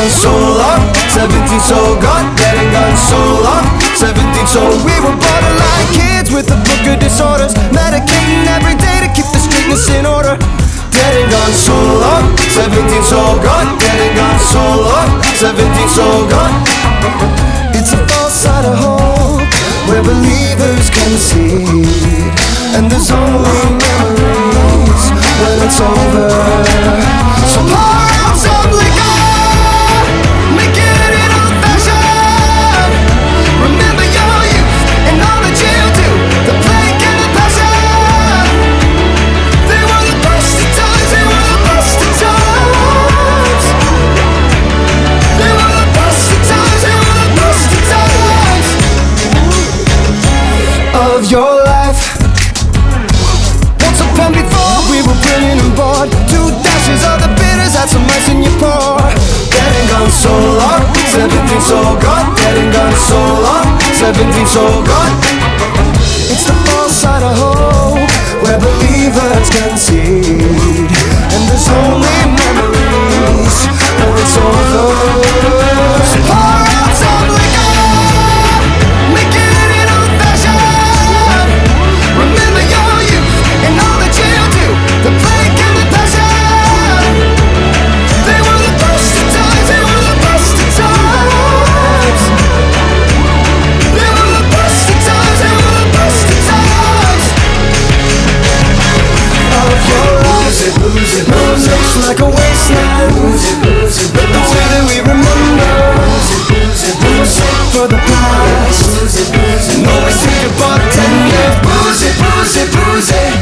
gone so long. 17 so gone, dead and gone so long. 17 so we were borderline kids with a book of disorders, medicating every day to keep the streetness in order. Dead and gone so long. 17 so gone, dead and gone so long. 17 so gone. It's a false side of hope where believers concede, and there's only memories when it's over. So pour out some liquor, make it an old fashioned. Remember your youth and all that you do, the plague and the passion. They were the best of times, they were the best of times. They were the best of times, they were the best of times of your life. Once upon before we were brilliant and bored, 2 dashes of the bitters, add some ice in your pour. Dead and gone so long, 17 so gone. Dead and gone so long, 17 so gone. It's the false side of hope where believers concede, and there's only memories when it's over. So pour out some liquor, make it an old fashioned. Remember your youth and all that you do, the plague and the passion. They were the best of times, they were the best of times. They were the best of times, they were the best of times of your life. Lose it, like a wasteland. But the way that we remember, we were sick for the past, and always take a bartender. Booze it, booze it, booze it.